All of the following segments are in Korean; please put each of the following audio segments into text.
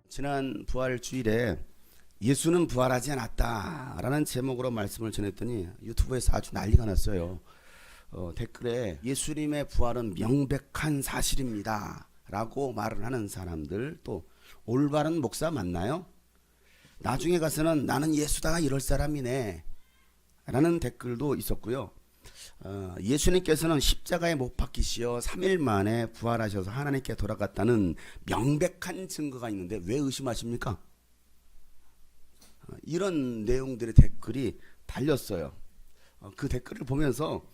지난 부활 주일에 예수는 부활하지 않았다라는 제목으로 말씀을 전했더니 유튜브에서 아주 난리가 났어요. 댓글에 예수님의 부활은 명백한 사실입니다 라고 말을 하는 사람들, 또 올바른 목사 맞나요? 나중에 가서는 나는 예수다 이럴 사람이네 라는 댓글도 있었고요. 예수님께서는 십자가에 못 박히시어 3일 만에 부활하셔서 하나님께 돌아갔다는 명백한 증거가 있는데 왜 의심하십니까? 이런 내용들의 댓글이 달렸어요. 그 댓글을 보면서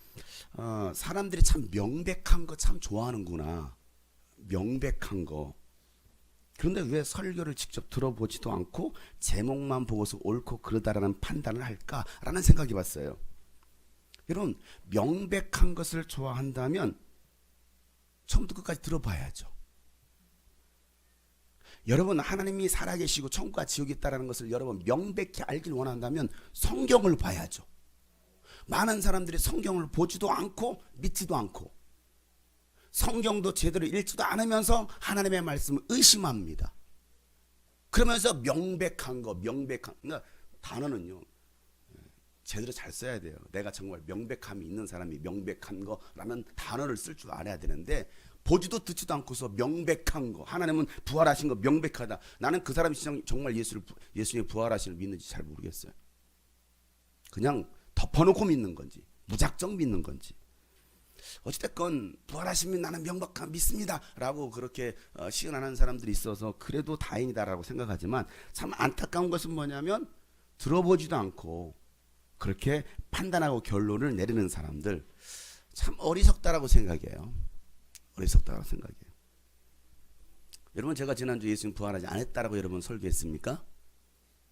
사람들이 참 명백한 거 참 좋아하는구나. 명백한 거. 그런데 왜 설교를 직접 들어보지도 않고 제목만 보고서 옳고 그르다라는 판단을 할까라는 생각이 봤어요. 여러분, 명백한 것을 좋아한다면 처음부터 끝까지 들어봐야죠. 여러분, 하나님이 살아계시고 천국과 지옥이 있다는 것을 여러분 명백히 알길 원한다면 성경을 봐야죠. 많은 사람들이 성경을 보지도 않고 믿지도 않고 성경도 제대로 읽지도 않으면서 하나님의 말씀을 의심합니다. 그러면서 명백한 거, 그러니까 단어는요 제대로 잘 써야 돼요. 내가 정말 명백함이 있는 사람이 명백한 거라는 단어를 쓸 줄 알아야 되는데, 보지도 듣지도 않고서 명백한 거, 하나님은 부활하신 거 명백하다. 나는 그 사람이 정말 예수님이 부활하시는 믿는지 잘 모르겠어요. 그냥 덮어놓고 믿는 건지 무작정 믿는 건지. 어찌됐건 부활하시면 나는 명백한 믿습니다 라고 그렇게 시연하는 사람들이 있어서 그래도 다행이다라고 생각하지만, 참 안타까운 것은 뭐냐면 들어보지도 않고 그렇게 판단하고 결론을 내리는 사람들, 참 어리석다라고 생각해요. 어리석다라고 생각해요. 여러분, 제가 지난주 예수님 부활하지 않았다라고 여러분 설교했습니까?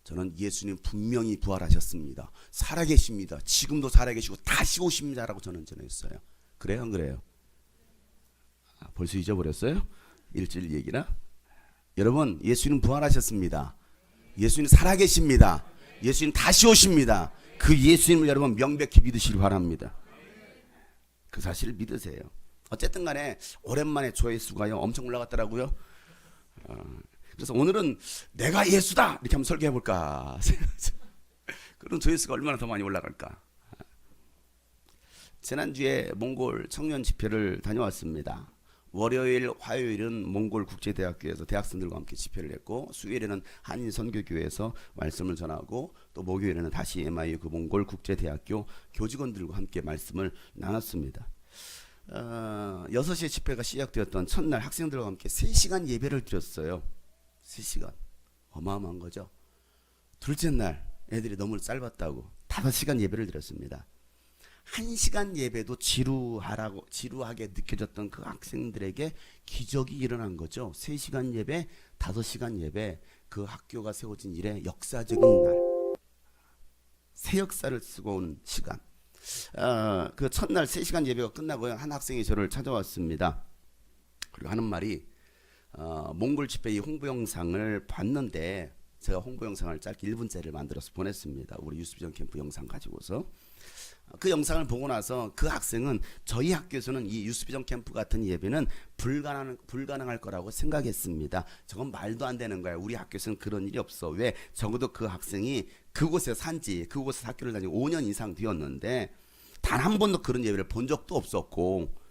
저는 예수님 분명히 부활하셨습니다. 살아계십니다. 지금도 살아계시고 다시 오십니다라고 저는 전했어요. 그래요, 안 그래요? 벌써 잊어버렸어요? 일주일 얘기라? 여러분, 예수님 부활하셨습니다. 예수님 살아계십니다. 예수님 다시 오십니다. 그 예수님을 여러분 명백히 믿으시기 바랍니다. 그 사실을 믿으세요. 어쨌든 간에 오랜만에 조회수가요 엄청 올라갔더라고요. 그래서 오늘은 내가 예수다 이렇게 한번 설교해 볼까. 그럼 조회수가 얼마나 더 많이 올라갈까. 지난주에 몽골 청년 집회를 다녀왔습니다. 월요일, 화요일은 몽골 국제대학교에서 대학생들과 함께 집회를 했고, 수요일에는 한인선교교회에서 말씀을 전하고, 또 목요일에는 다시 MIU 그 몽골 국제대학교 교직원들과 함께 말씀을 나눴습니다. 6시에 집회가 시작되었던 첫날 학생들과 함께 3시간 예배를 드렸어요. 3시간. 어마어마한 거죠. 둘째 날 애들이 너무 짧았다고 5시간 예배를 드렸습니다. 1시간 예배도 지루하게 느껴졌던 그 학생들에게 기적이 일어난 거죠. 3시간 예배, 5시간 예배, 그 학교가 세워진 이래 역사적인 날, 새 역사를 쓰고 온 시간. 그 첫날 3시간 예배가 끝나고요, 한 학생이 저를 찾아왔습니다. 그리고 하는 말이, 몽골 집회 이 홍보 영상을 봤는데, 제가 홍보 영상을 짧게 1분짜리를 만들어서 보냈습니다. 우리 유스비전 캠프 영상 가지고서. 그 영상을 보고 나서 그 학생은 저희 학교에서는 이 유스비전 캠프 같은 예배는 불가능할 거라고 생각했습니다. 저건 말도 안 되는 거야. 우리 학교에서는 그런 일이 없어. 왜? 적어도 그 학생이 그곳에 산지, 그곳에서 학교를 다니고 5년 이상 되었는데 단 한 번도 그런 예배를 본 적도 없었고,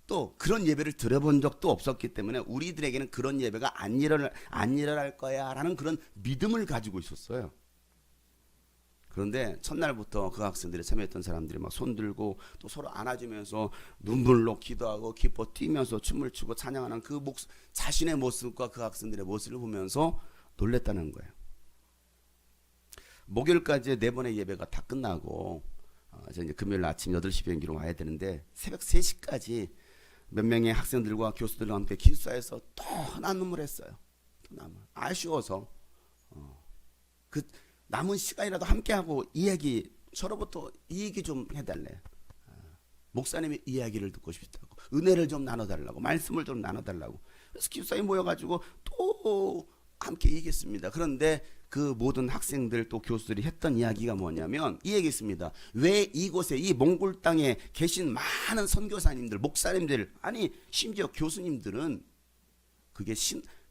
또 그런 예배를 들어본 적도 없었기 때문에 우리들에게는 그런 예배가 안 일어날 거야 라는 그런 믿음을 가지고 있었어요. 그런데 첫날부터 그 학생들이 참여했던 사람들이 막 손들고 또 서로 안아주면서 눈물로 기도하고 기뻐 뛰면서 춤을 추고 찬양하는 그 자신의 모습과 그 학생들의 모습을 보면서 놀랬다는 거예요. 목요일까지 4번의 예배가 다 끝나고 이제 금요일 아침 8시 비행기로 와야 되는데 새벽 3시까지 몇 명의 학생들과 교수들과 함께 기숙사에서 또 눈물을 했어요. 또 아쉬워서 그 남은 시간이라도 함께하고 서로부터 이 얘기 좀 해달래. 목사님의 이야기를 듣고 싶다고, 은혜를 좀 나눠달라고, 말씀을 좀 나눠달라고. 그래서 기숙사에 모여가지고 또 함께 얘기했습니다. 그런데 그 모든 학생들 또 교수들이 했던 이야기가 뭐냐면 이 얘기했습니다. 왜 이곳에 이 몽골 땅에 계신 많은 선교사님들, 목사님들, 아니 심지어 교수님들은 그게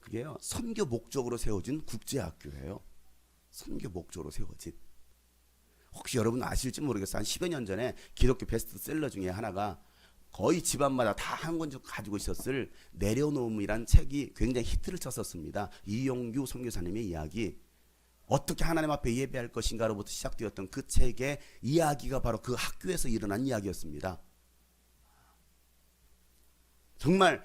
그게요, 선교 목적으로 세워진 국제학교예요. 선교 목적으로 세워진. 혹시 여러분 아실지 모르겠어요. 한 10여 년 전에 기독교 베스트셀러 중에 하나가 거의 집안마다 다 한 권 가지고 있었을 내려놓음이란 책이 굉장히 히트를 쳤었습니다. 이용규 선교사님의 이야기. 어떻게 하나님 앞에 예배할 것인가로부터 시작되었던 그 책의 이야기가 바로 그 학교에서 일어난 이야기였습니다. 정말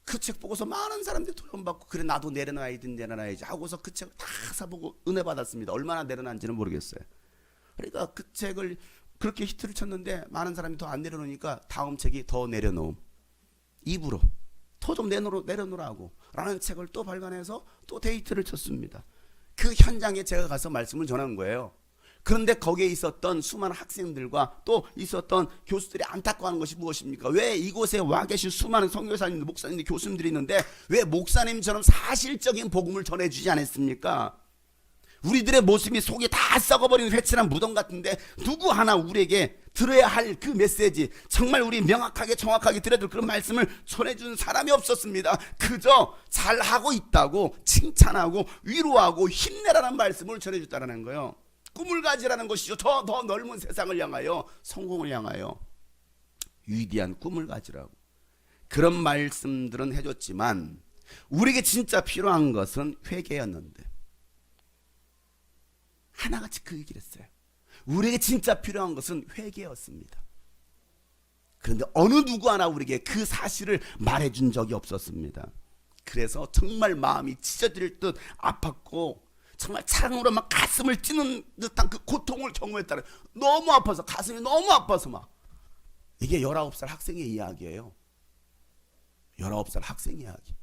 그 책 보고서 많은 사람들이 도움받고, 그래 나도 내려놔야지 하고서 그 책을 다 사보고 은혜 받았습니다. 얼마나 내려놨는지는 모르겠어요. 그러니까 그 책을 그렇게 히트를 쳤는데 많은 사람이 더 안 내려놓으니까 다음 책이 더 내려놓음, 입으로 더 좀 내려놓으라고 라는 책을 또 발간해서 또 데이트를 쳤습니다. 그 현장에 제가 가서 말씀을 전한 거예요. 그런데 거기에 있었던 수많은 학생들과 또 있었던 교수들이 안타까워하는 것이 무엇입니까? 왜 이곳에 와 계신 수많은 선교사님들, 목사님들, 교수님들이 있는데 왜 목사님처럼 사실적인 복음을 전해주지 않았습니까? 우리들의 모습이 속이 다 썩어버린 회칠한 무덤 같은데 누구 하나 우리에게 들어야 할 그 메시지, 정말 우리 명확하게 정확하게 들어야 될 그런 말씀을 전해준 사람이 없었습니다. 그저 잘하고 있다고 칭찬하고 위로하고 힘내라는 말씀을 전해줬다는 거예요. 꿈을 가지라는 것이죠. 더 넓은 세상을 향하여, 성공을 향하여 위대한 꿈을 가지라고. 그런 말씀들은 해줬지만 우리에게 진짜 필요한 것은 회개였는데, 하나같이 그 얘기를 했어요. 우리에게 진짜 필요한 것은 회개였습니다. 그런데 어느 누구 하나 우리에게 그 사실을 말해준 적이 없었습니다. 그래서 정말 마음이 찢어질 듯 아팠고, 정말 창으로 막 가슴을 찌는 듯한 그 고통을 경험했다는, 너무 아파서, 가슴이 너무 아파서 막. 이게 19살 학생의 이야기예요. 19살 학생 이야기.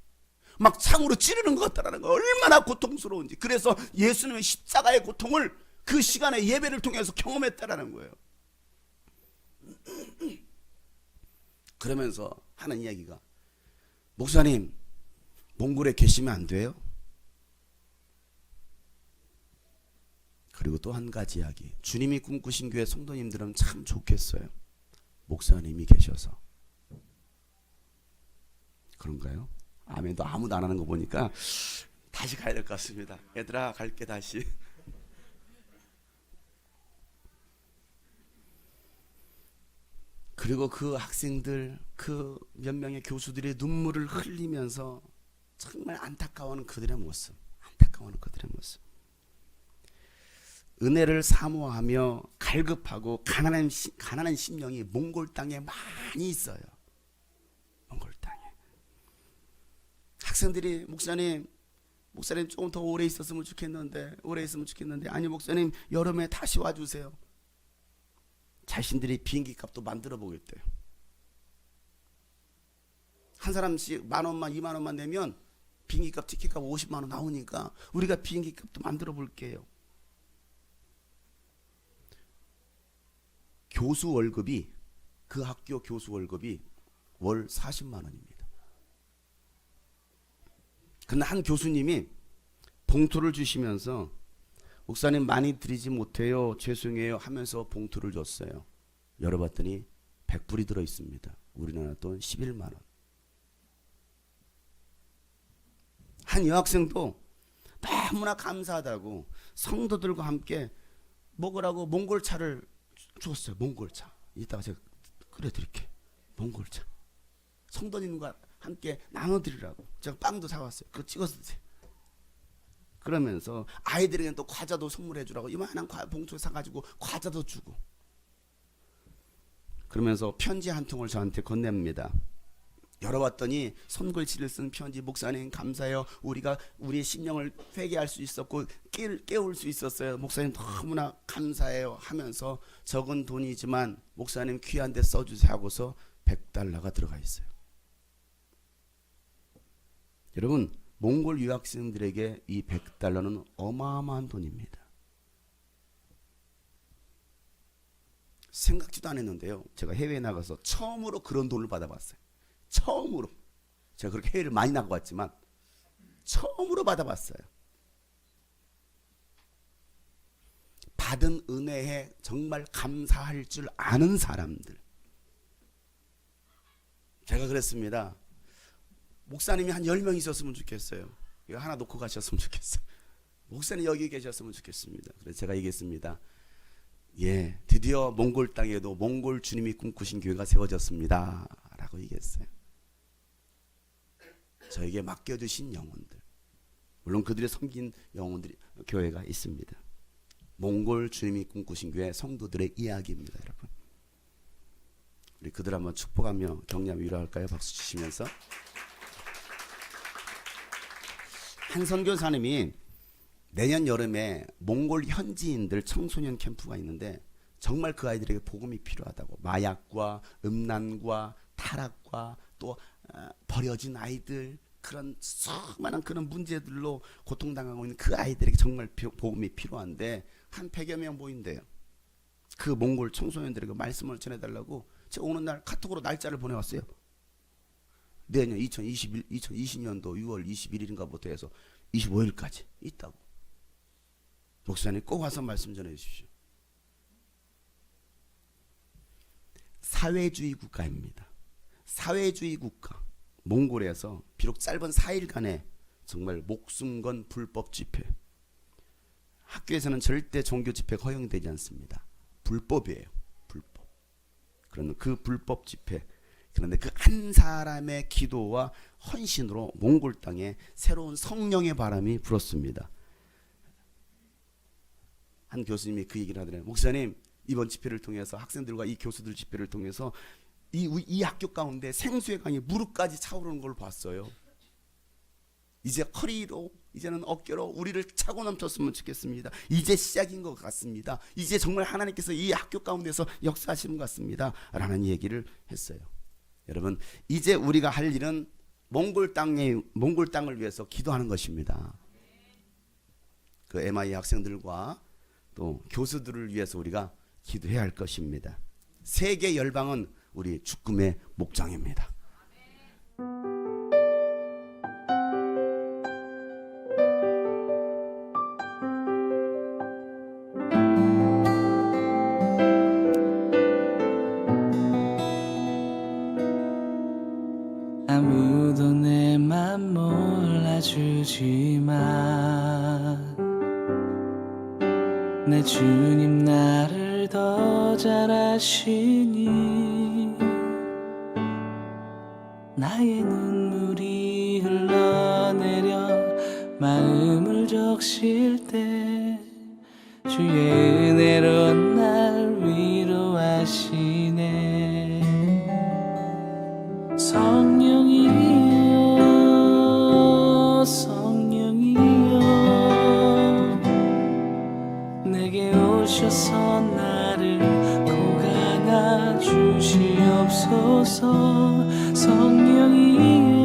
막 창으로 찌르는 것 같다는 거, 얼마나 고통스러운지. 그래서 예수님의 십자가의 고통을 그 시간에 예배를 통해서 경험했다라는 거예요. 그러면서 하는 이야기가, 목사님 몽골에 계시면 안 돼요? 그리고 또 한 가지 이야기, 주님이 꿈꾸신 교회 성도님들은 참 좋겠어요. 목사님이 계셔서. 그런가요? 아멘도 아무도 안 하는 거 보니까 다시 가야 될 것 같습니다. 얘들아 갈게 다시. 그리고 그 학생들, 그 몇 명의 교수들의 눈물을 흘리면서 정말 안타까워하는 그들의 모습, 은혜를 사모하며 갈급하고 가난한 심령이 몽골 땅에 많이 있어요. 몽골 땅에. 학생들이 목사님 조금 더 오래 있었으면 좋겠는데, 아니 목사님 여름에 다시 와주세요. 자신들이 비행기 값도 만들어 보겠대요. 한 사람씩 10,000원만 20,000원만 내면 비행기 값, 티켓 값 50만 원 나오니까 우리가 비행기 값도 만들어 볼게요. 교수 월급이, 그 학교 교수 월급이 월 40만 원입니다. 그런데 한 교수님이 봉투를 주시면서 목사님 많이 드리지 못해요, 죄송해요 하면서 봉투를 줬어요. 열어봤더니 100불이 들어있습니다. 우리나라 돈 11만 원. 한 여학생도 너무나 감사하다고 성도들과 함께 먹으라고 몽골차를 줬어요. 몽골차. 이따가 제가 끓여드릴게. 몽골차. 성도님과 함께 나눠드리라고 제가 빵도 사왔어요. 그거 찍어서 드세요. 그러면서 아이들에게는 또 과자도 선물해 주라고 이만한 봉투 사가지고 과자도 주고, 그러면서 편지 한 통을 저한테 건넵니다. 열어봤더니 손글씨를 쓴 편지. 목사님 감사해요. 우리가 우리의 심령을 회개할 수 있었고 깨울 수 있었어요. 목사님 너무나 감사해요 하면서 적은 돈이지만 목사님 귀한 데 써주세요 하고서 $100가 들어가 있어요. 여러분, 몽골 유학생들에게 이 $100는 어마어마한 돈입니다. 생각지도 않았는데요, 제가 해외에 나가서 처음으로 그런 돈을 받아봤어요. 처음으로. 제가 그렇게 해외를 많이 나가봤지만 처음으로 받아봤어요. 받은 은혜에 정말 감사할 줄 아는 사람들. 제가 그랬습니다. 목사님이 한 10명 있었으면 좋겠어요. 이거 하나 놓고 가셨으면 좋겠어요. 목사님 여기 계셨으면 좋겠습니다. 그래서 제가 얘기했습니다. 예, 드디어 몽골 땅에도 몽골 주님이 꿈꾸신 교회가 세워졌습니다 라고 얘기했어요. 저에게 맡겨주신 영혼들, 물론 그들의 섬긴 영혼들이 교회가 있습니다. 몽골 주님이 꿈꾸신 교회 성도들의 이야기입니다. 여러분, 우리 그들 한번 축복하며 격려하며 위로할까요? 박수 치시면서. 한 선교사님이 내년 여름에 몽골 현지인들 청소년 캠프가 있는데 정말 그 아이들에게 복음이 필요하다고, 마약과 음란과 타락과 또 버려진 아이들, 그런 수많은 그런 문제들로 고통당하고 있는 그 아이들에게 정말 복음이 필요한데 한 100여 명 모인대요. 그 몽골 청소년들에게 말씀을 전해달라고 제가 오는 날 카톡으로 날짜를 보내왔어요. 내년 2020년도 6월 21일인가부터 해서 25일까지 있다고. 목사님 꼭 와서 말씀 전해 주십시오. 사회주의 국가입니다. 사회주의 국가 몽골에서 비록 짧은 4일간의 정말 목숨 건 불법 집회, 학교에서는 절대 종교 집회가 허용되지 않습니다. 불법이에요. 불법. 그런데 그 불법 집회, 그런데 그 한 사람의 기도와 헌신으로 몽골 땅에 새로운 성령의 바람이 불었습니다. 한 교수님이 그 얘기를 하더래요. 목사님, 이번 집회를 통해서 학생들과 이 교수들 집회를 통해서 이 학교 가운데 생수의 강이 무릎까지 차오르는 걸 봤어요. 이제 허리로, 이제는 어깨로 우리를 차고 넘쳤으면 좋겠습니다. 이제 시작인 것 같습니다. 이제 정말 하나님께서 이 학교 가운데서 역사하시는 것 같습니다 라는 얘기를 했어요. 여러분, 이제 우리가 할 일은 몽골 땅을 위해서 기도하는 것입니다. 그 MI 학생들과 또 교수들을 위해서 우리가 기도해야 할 것입니다. 세계 열방은 우리 죽음의 목장입니다. 아무도 내 맘 몰라주지만 내 주님 나를 더 잘 아시니 나의 눈물이 흘러내려 마음을 적실 때 주의 은혜로 날 위로하시네. 성령이여 성령이여 내게 오셔서 나를 꼭 안아주시옵소서. 성령이여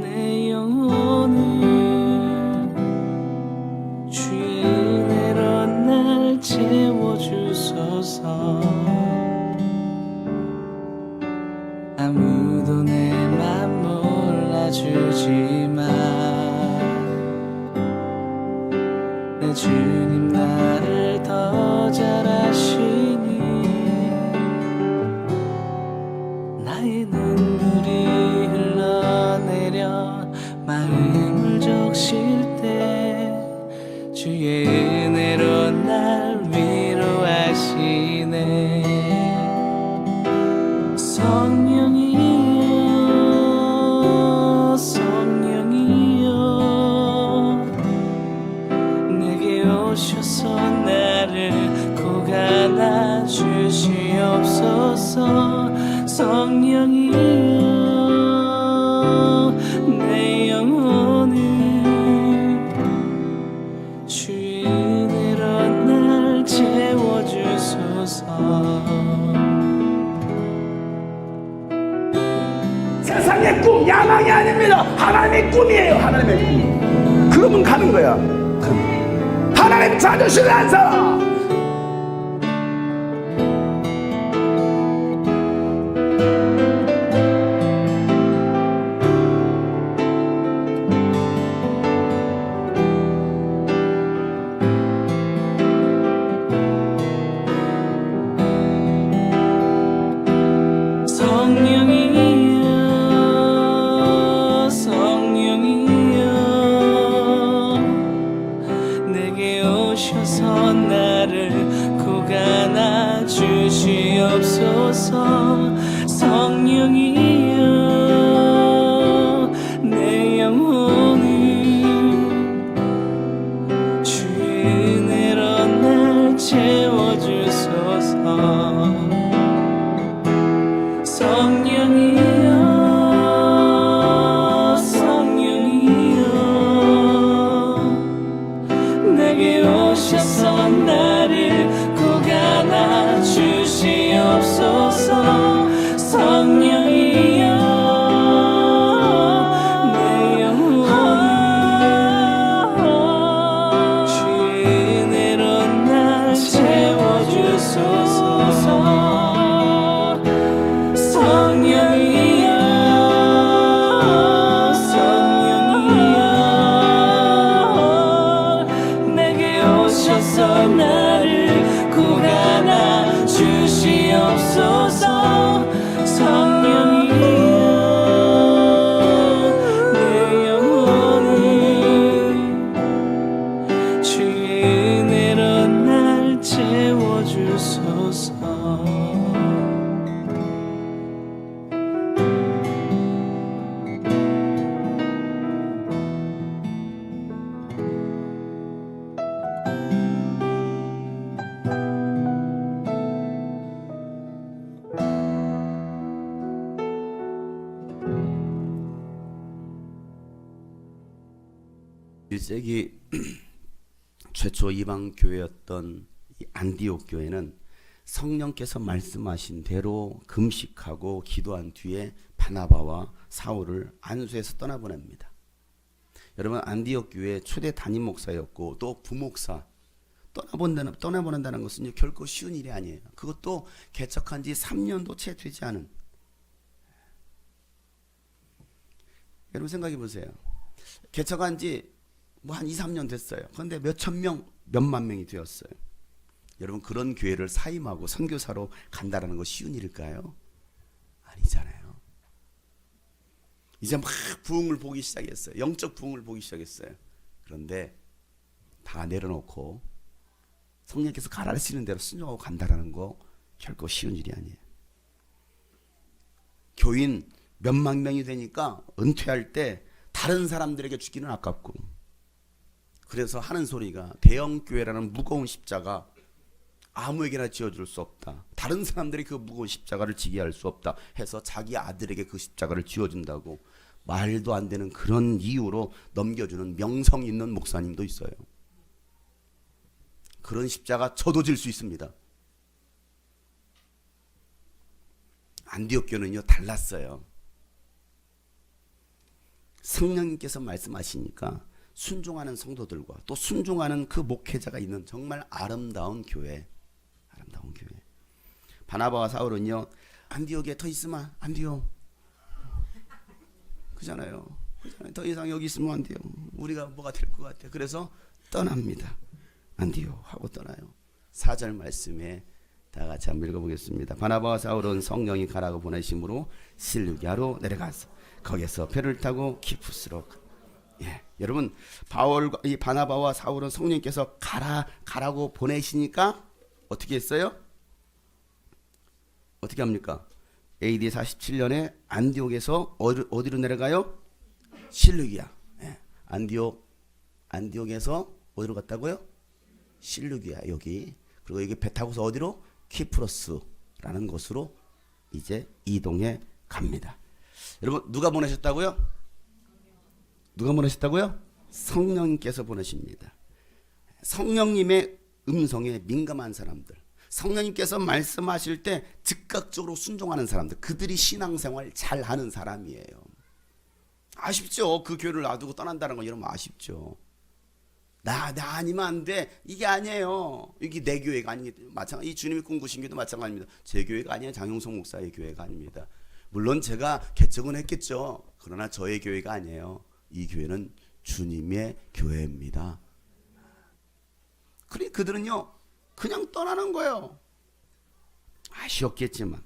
내 영혼을 주의 은혜로 날 채워주소서. 아무도 내 맘 몰라주지만 내 주님 나를 더 잘 아시니 나의 눈물이 흘러내려 마음을 적실 때 주의 은혜로 날 위로하시네. 성령이여 성령이여 내게 오셔서 나를 꼭 안아주시옵소서. 성령이여 내 영혼을 주의 은혜로 날 채워주소서. 세상의 꿈, 야망이 아닙니다. 하나님의 꿈이에요. 하나님의 꿈. 그러면 가는 거야. 하나님 자존심을 안 살아. 성령이여 1세기 최초 이방 교회였던 이 안디옥 교회는 성령께서 말씀하신 대로 금식하고 기도한 뒤에 바나바와 사울을 안수해서 떠나보냅니다. 여러분, 안디옥 교회 초대 담임 목사였고 또 부목사, 떠나보낸다는 것은 결코 쉬운 일이 아니에요. 그것도 개척한 지 3년도 채 되지 않은. 여러분 생각해 보세요. 개척한 지 뭐 한 2, 3년 됐어요. 그런데 몇천 명, 몇만 명이 되었어요. 여러분, 그런 교회를 사임하고 선교사로 간다라는 거 쉬운 일일까요? 아니잖아요. 이제 막 부흥을 보기 시작했어요. 영적 부흥을 보기 시작했어요. 그런데 다 내려놓고 성령께서 가라앉히는 대로 순종하고 간다라는 거 결코 쉬운 일이 아니에요. 교인 몇만 명이 되니까 은퇴할 때 다른 사람들에게 주기는 아깝고, 그래서 하는 소리가 대형교회라는 무거운 십자가 아무에게나 지어줄 수 없다. 다른 사람들이 그 무거운 십자가를 지게 할 수 없다 해서 자기 아들에게 그 십자가를 지어준다고 말도 안 되는 그런 이유로 넘겨주는 명성 있는 목사님도 있어요. 그런 십자가 저도 질 수 있습니다. 안디옥 교회는요 달랐어요. 성령님께서 말씀하시니까 순종하는 성도들과 또 순종하는 그 목회자가 있는 정말 아름다운 교회. 아름다운 교회. 바나바와 사울은요 안디옥에 더 있으면 안 돼요. 그잖아요. 더 이상 여기 있으면 안 돼요. 우리가 뭐가 될 것 같아요. 그래서 떠납니다. 안 돼요 하고 떠나요. 4절 말씀에 다 같이 한번 읽어보겠습니다. 바나바와 사울은 성령이 가라고 보내심으로 실루기아로 내려가서 거기서 배를 타고 키푸스로. 여러분, 이 바나바와 사울은 성령께서 가라고 보내시니까 어떻게 했어요? 어떻게 합니까? AD 47년에 안디옥에서 어디로 내려가요? 실루기아. 안디옥에서 어디로 갔다고요? 실루기아 여기. 그리고 여기 배 타고서 어디로? 키프로스라는 곳으로 이제 이동해 갑니다. 여러분, 누가 보내셨다고요? 누가 보내셨다고요? 성령님께서 보내십니다. 성령님의 음성에 민감한 사람들, 성령님께서 말씀하실 때 즉각적으로 순종하는 사람들, 그들이 신앙생활 잘하는 사람이에요. 아쉽죠? 그 교회를 놔두고 떠난다는 거 여러분 아쉽죠? 나 아니면 안 돼. 이게 아니에요. 이게 내 교회가 아닙니다. 마찬가지. 이 주님이 꿈꾸신 교회도 마찬가지입니다. 제 교회가 아니에요. 장용석 목사의 교회가 아닙니다. 물론 제가 개척은 했겠죠. 그러나 저의 교회가 아니에요. 이 교회는 주님의 교회입니다. 그래, 그들은요 그냥 떠나는 거예요. 아쉬웠겠지만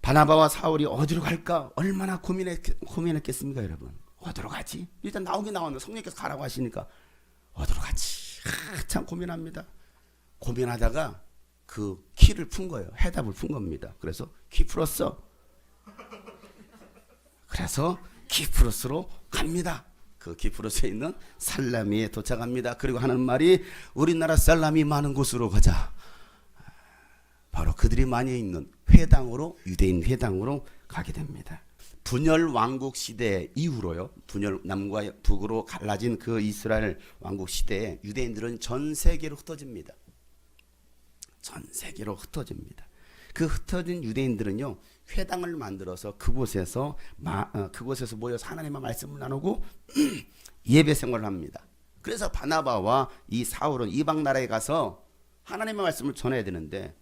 바나바와 사울이 어디로 갈까 얼마나 고민했겠습니까, 여러분? 어디로 가지? 일단 나왔는데 성령께서 가라고 하시니까 어디로 가지? 참 고민합니다. 고민하다가 그 키를 푼 거예요. 해답을 푼 겁니다. 그래서 키 풀었어. 그래서 키프로스로 갑니다. 그 키프로스에 있는 살라미에 도착합니다. 그리고 하는 말이 우리나라 살람이 많은 곳으로 가자. 바로 그들이 많이 있는 회당으로, 유대인 회당으로 가게 됩니다. 분열 왕국 시대 이후로요. 분열 남과 북으로 갈라진 그 이스라엘 왕국 시대에 유대인들은 전 세계로 흩어집니다. 전 세계로 흩어집니다. 그 흩어진 유대인들은요 회당을 만들어서 그곳에서 모여서 하나님의 말씀을 나누고 예배 생활을 합니다. 그래서 바나바와 이 사울은 이방 나라에 가서 하나님의 말씀을 전해야 되는데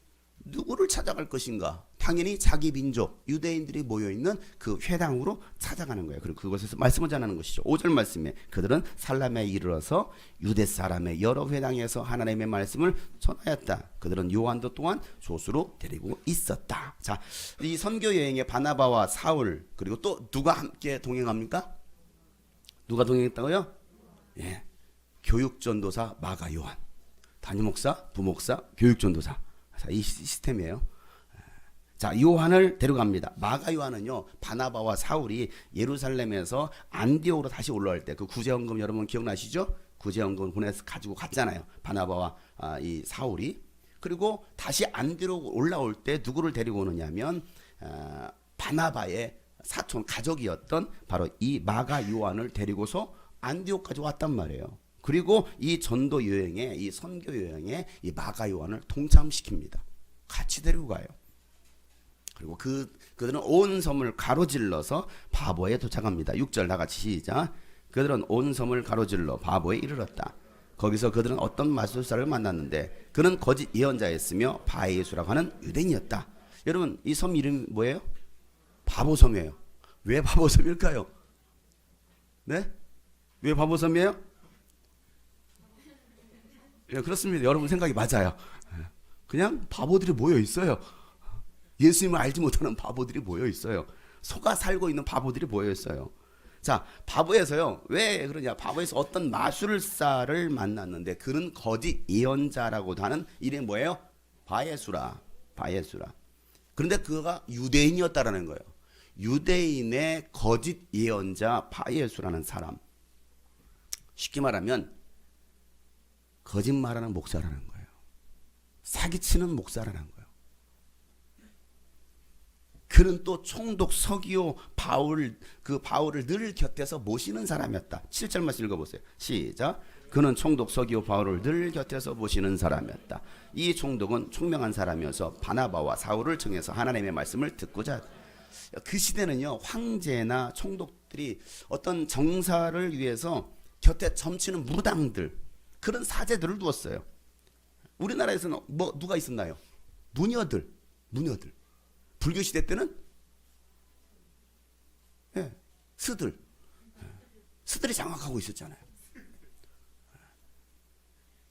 누구를 찾아갈 것인가? 당연히 자기 민족 유대인들이 모여있는 그 회당으로 찾아가는 거예요. 그리고 그곳에서 말씀을 전하는 것이죠. 5절 말씀에 그들은 살람에 이르러서 유대 사람의 여러 회당에서 하나님의 말씀을 전하였다. 그들은 요한도 또한 조수로 데리고 있었다. 자, 이 선교 여행에 바나바와 사울 그리고 또 누가 함께 동행합니까? 누가 동행했다고요? 교육전도사 마가 요한, 담임목사, 부목사, 교육전도사. 이 시스템이에요. 자, 요한을 데려갑니다. 마가 요한은요 바나바와 사울이 예루살렘에서 안디옥으로 다시 올라올 때 그 구제헌금 여러분 기억나시죠? 구제헌금을 보내서 가지고 갔잖아요. 바나바와 이 사울이. 그리고 다시 안디옥으로 올라올 때 누구를 데리고 오느냐면 바나바의 사촌 가족이었던 바로 이 마가 요한을 데리고서 안디옥까지 왔단 말이에요. 그리고 이 전도 여행에, 이 선교 여행에 이 마가 요한을 동참시킵니다. 같이 데리고 가요. 그리고 그들은 온 섬을 가로질러서 바보에 도착합니다. 6절 다 같이 시작. 그들은 온 섬을 가로질러 바보에 이르렀다. 거기서 그들은 어떤 마술사를 만났는데 그는 거짓 예언자였으며 바예수라고 하는 유대인이었다. 여러분, 이 섬 이름이 뭐예요? 바보섬이에요. 왜 바보섬일까요? 네? 왜 바보섬이에요? 예, 그렇습니다. 여러분 생각이 맞아요. 그냥 바보들이 모여 있어요. 예수님을 알지 못하는 바보들이 모여 있어요. 속아 살고 있는 바보들이 모여 있어요. 자, 바보에서요. 왜 그러냐? 바보에서 어떤 마술사를 만났는데 그는 거짓 예언자라고도 하는 이름이 뭐예요? 바예수라. 바예수라. 그런데 그가 유대인이었다라는 거예요. 유대인의 거짓 예언자 바예수라는 사람. 쉽게 말하면 거짓말하는 목사라는 거예요. 사기치는 목사라는 거예요. 그는 또 총독 서기오 바울을 늘 곁에서 모시는 사람이었다. 7절 말씀 읽어보세요. 시작. 그는 총독 서기오 바울을 늘 곁에서 모시는 사람이었다. 이 총독은 총명한 사람이어서 바나바와 사울을 청해서 하나님의 말씀을 듣고자. 그 시대는요, 황제나 총독들이 어떤 정사를 위해서 곁에 점치는 무당들, 그런 사제들을 두었어요. 우리나라에서는 누가 있었나요? 무녀들. 불교 시대 때는 스들이 장악하고 있었잖아요.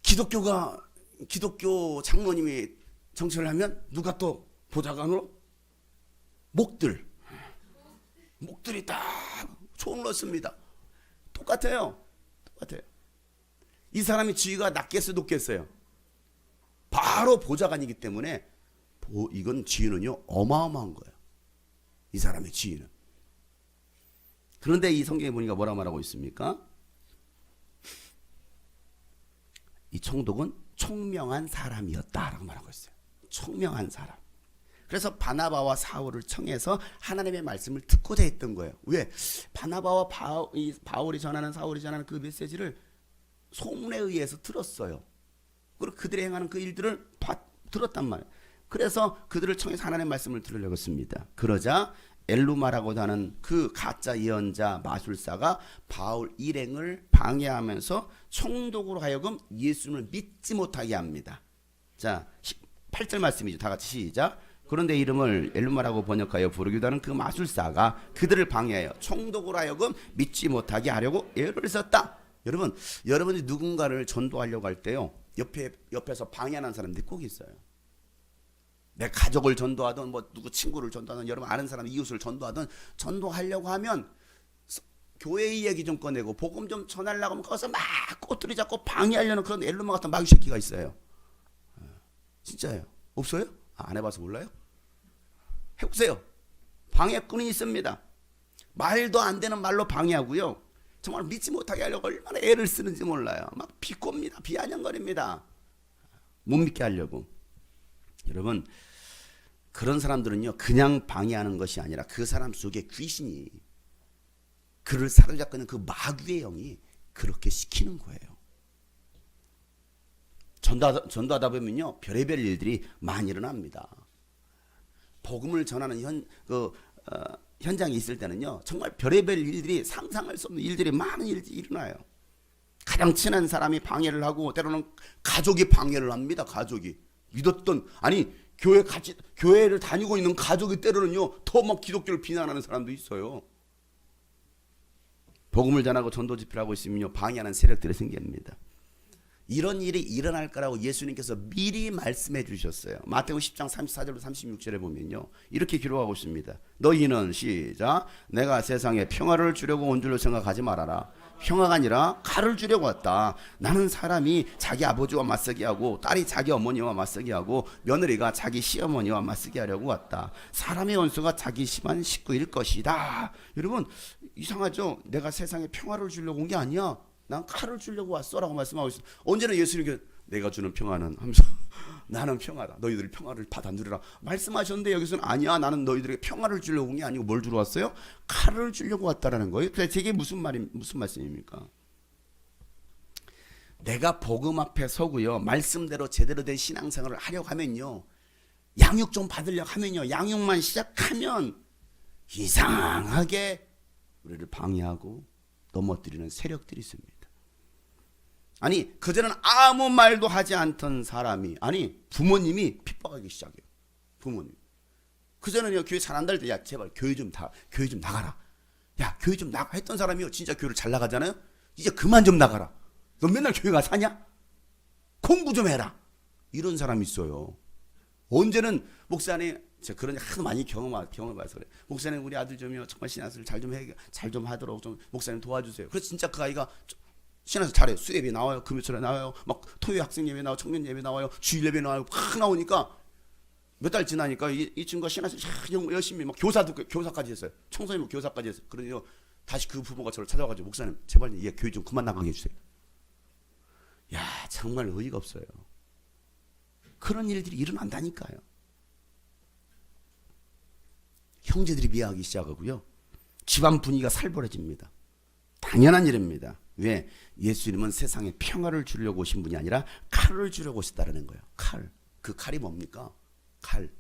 기독교 장로님이 정치를 하면 누가 또 보좌관으로? 목들이 다 총을 넣습니다. 똑같아요. 이 사람이 지위가 낮겠어요, 높겠어요? 바로 보좌관이기 때문에 이건 지위는요 어마어마한 거예요. 이 사람의 지위는. 그런데 이 성경에 보니까 뭐라 말하고 있습니까? 이 총독은 총명한 사람이었다라고 말하고 있어요. 총명한 사람. 그래서 바나바와 사울을 청해서 하나님의 말씀을 듣고자 했던 거예요. 왜? 바나바와 바울이 전하는, 사울이 전하는 그 메시지를 소문에 의해서 들었어요. 그리고 그들이 행하는 그 일들을 들었단 말이에요. 그래서 그들을 청해서 하나님의 말씀을 들으려고 했습니다. 그러자 엘루마라고도 하는 그 가짜 예언자 마술사가 바울 일행을 방해하면서 총독으로 하여금 예수님을 믿지 못하게 합니다. 자, 8절 말씀이죠. 다 같이 시작. 그런데 이름을 엘루마라고 번역하여 부르기도 하는 그 마술사가 그들을 방해하여 총독으로 하여금 믿지 못하게 하려고 애를 썼다. 여러분이 누군가를 전도하려고 할 때요, 옆에서 방해하는 사람들이 꼭 있어요. 내 가족을 전도하든 누구 친구를 전도하든 여러분 아는 사람 이웃을 전도하려고 하면 교회 얘기 좀 꺼내고 복음 좀 전하려고 하면 거기서 막 꼬투리 잡고 방해하려는 그런 엘루마 같은 마귀 새끼가 있어요. 진짜예요. 없어요? 안 해봐서 몰라요? 해보세요. 방해꾼이 있습니다. 말도 안 되는 말로 방해하고요, 정말 믿지 못하게 하려고 얼마나 애를 쓰는지 몰라요. 막 비꼬입니다. 비아냥거립니다. 못 믿게 하려고. 여러분, 그런 사람들은요 그냥 방해하는 것이 아니라 그 사람 속에 귀신이, 그를 사로잡고 있는 그 마귀의 영이 그렇게 시키는 거예요. 전도하다 보면요 별의별 일들이 많이 일어납니다. 복음을 전하는 현장에 있을 때는요 정말 별의별 일들이, 상상할 수 없는 일들이, 많은 일들이 일어나요. 가장 친한 사람이 방해를 하고 때로는 가족이 방해를 합니다. 가족이 믿었던, 아니 교회를 다니고 있는 가족이 때로는요 더 막 기독교를 비난하는 사람도 있어요. 복음을 전하고 전도 집회를 하고 있으면요 방해하는 세력들이 생깁니다. 이런 일이 일어날 거라고 예수님께서 미리 말씀해 주셨어요. 마태복음 10장 34절로 36절에 보면요 이렇게 기록하고 있습니다. 너희는 시작. 내가 세상에 평화를 주려고 온 줄로 생각하지 말아라. 평화가 아니라 칼을 주려고 왔다. 나는 사람이 자기 아버지와 맞서게 하고 딸이 자기 어머니와 맞서게 하고 며느리가 자기 시어머니와 맞서게 하려고 왔다. 사람의 원수가 자기 집안 식구일 것이다. 여러분 이상하죠? 내가 세상에 평화를 주려고 온 게 아니야. 난 칼을 주려고 왔어라고 말씀하고 있어요. 언제나 예수님께 내가 주는 평화는 하면서 나는 평화다. 너희들 평화를 받아 누리라 말씀하셨는데 여기서는 아니야. 나는 너희들에게 평화를 주려고 온 게 아니고 뭘 주러 왔어요? 칼을 주려고 왔다라는 거예요. 그래서 이게 무슨 말씀입니까? 내가 복음 앞에 서고요, 말씀대로 제대로 된 신앙생활을 하려고 하면요, 양육 좀 받으려고 하면요, 양육만 시작하면 이상하게 우리를 방해하고 넘어뜨리는 세력들이 있습니다. 아니, 그전에는 아무 말도 하지 않던 사람이, 아니 부모님이 핍박하기 시작해요. 부모님. 그전에는 교회 잘 안 다닐 때, 야 제발 교회 좀 나가라. 야 교회 좀 나가 했던 사람이요, 진짜 교회를 잘 나가잖아요. 이제 그만 좀 나가라. 너 맨날 교회 가 사냐? 공부 좀 해라. 이런 사람이 있어요. 언제는 목사님, 제가 그런 일 하도 많이 경험해봐서 그래. 목사님 우리 아들 좀요 정말 신앙생활 잘 좀 하도록 좀 목사님 도와주세요. 그래서 진짜 그 아이가 신앙생활 잘해요. 수예배 나와요, 금요일에 나와요, 막 토요 학생 예배 나와요, 청년 예배 나와요, 주일 예배 나와요. 막 나오니까 몇 달 지나니까 이 친구가 신앙생활 열심히 막 교사까지 했어요. 청소년 교사까지 했어요. 그러니 다시 그 부모가 저를 찾아와가지고, 목사님 제발 얘 교회 좀 그만 나가게 해주세요. 야 정말 의의가 없어요. 그런 일들이 일어난다니까요. 형제들이 미워하기 시작하고요, 집안 분위기가 살벌해집니다. 당연한 일입니다. 왜? 예수님은 세상에 평화를 주려고 오신 분이 아니라 칼을 주려고 오셨다는 거예요. 칼. 그 칼이 뭡니까? 칼.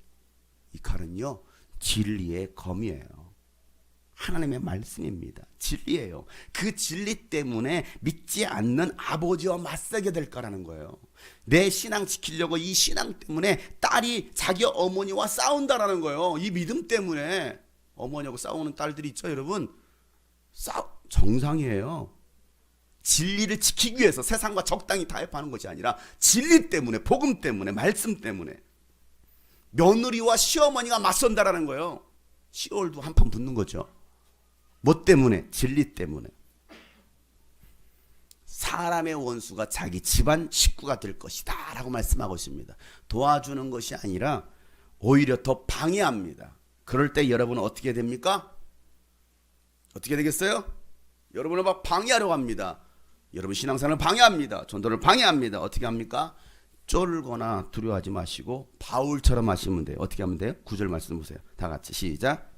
이 칼은요, 진리의 검이에요. 하나님의 말씀입니다. 진리예요. 그 진리 때문에 믿지 않는 아버지와 맞서게 될 거라는 거예요. 내 신앙 지키려고 이 신앙 때문에 딸이 자기 어머니와 싸운다라는 거예요. 이 믿음 때문에 어머니하고 싸우는 딸들이 있죠, 여러분. 정상이에요. 진리를 지키기 위해서 세상과 적당히 타협하는 것이 아니라 진리 때문에, 복음 때문에, 말씀 때문에 며느리와 시어머니가 맞선다라는 거예요. 시월도 한판 붙는 거죠. 뭐 때문에? 진리 때문에. 사람의 원수가 자기 집안 식구가 될 것이다 라고 말씀하고 있습니다. 도와주는 것이 아니라 오히려 더 방해합니다. 그럴 때 여러분은 어떻게 됩니까? 어떻게 되겠어요? 여러분을 막 방해하려고 합니다. 여러분 신앙생활을 방해합니다. 전도를 방해합니다. 어떻게 합니까? 쫄거나 두려워하지 마시고 바울처럼 하시면 돼요. 어떻게 하면 돼요? 9절 말씀 보세요. 다 같이 시작.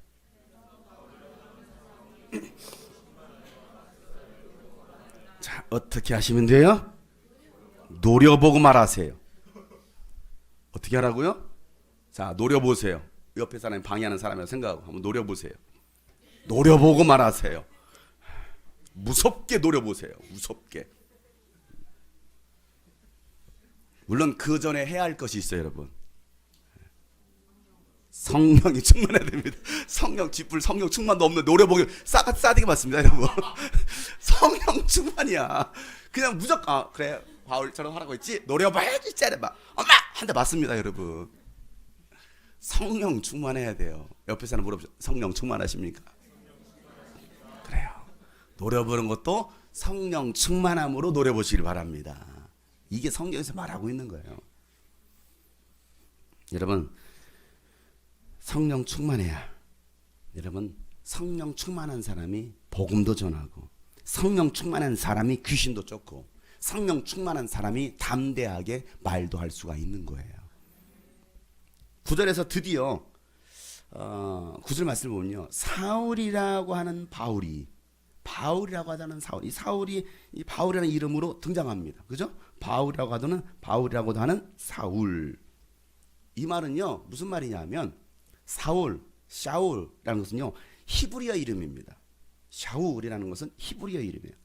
자, 어떻게 하시면 돼요? 노려보고 말하세요. 어떻게 하라고요? 자, 노려보세요. 옆에 사람이 방해하는 사람이라고 생각하고 한번 노려보세요. 노려보고 말하세요. 무섭게 노려보세요. 무섭게. 물론 그 전에 해야 할 것이 있어요, 여러분. 성령이 충만해야 됩니다. 성령 쥐뿔, 성령 충만도 없는 노려보기 싸대기 맞습니다, 여러분. 성령 충만이야. 그냥 무조건 그래 바울처럼 하라고 했지, 노려봐야지 째려봐 엄마 한 대 맞습니다, 여러분. 성령 충만해야 돼요. 옆에 사람 물어보죠. 성령 충만하십니까? 그래요. 노려보는 것도 성령 충만함으로 노려보시길 바랍니다. 이게 성경에서 말하고 있는 거예요. 여러분, 성령 충만해야, 여러분 성령 충만한 사람이 복음도 전하고, 성령 충만한 사람이 귀신도 쫓고, 성령 충만한 사람이 담대하게 말도 할 수가 있는 거예요. 9절에서 드디어 9절 말씀을 보면요, 사울이라고 하는 바울이라고 하는 사울, 이 사울이 이 바울이라는 이름으로 등장합니다. 그죠? 바울이라고도 하는 사울. 이 말은요 무슨 말이냐면, 샤울이라는 것은요 히브리어 이름입니다. 샤울이라는 것은 히브리어 이름이에요.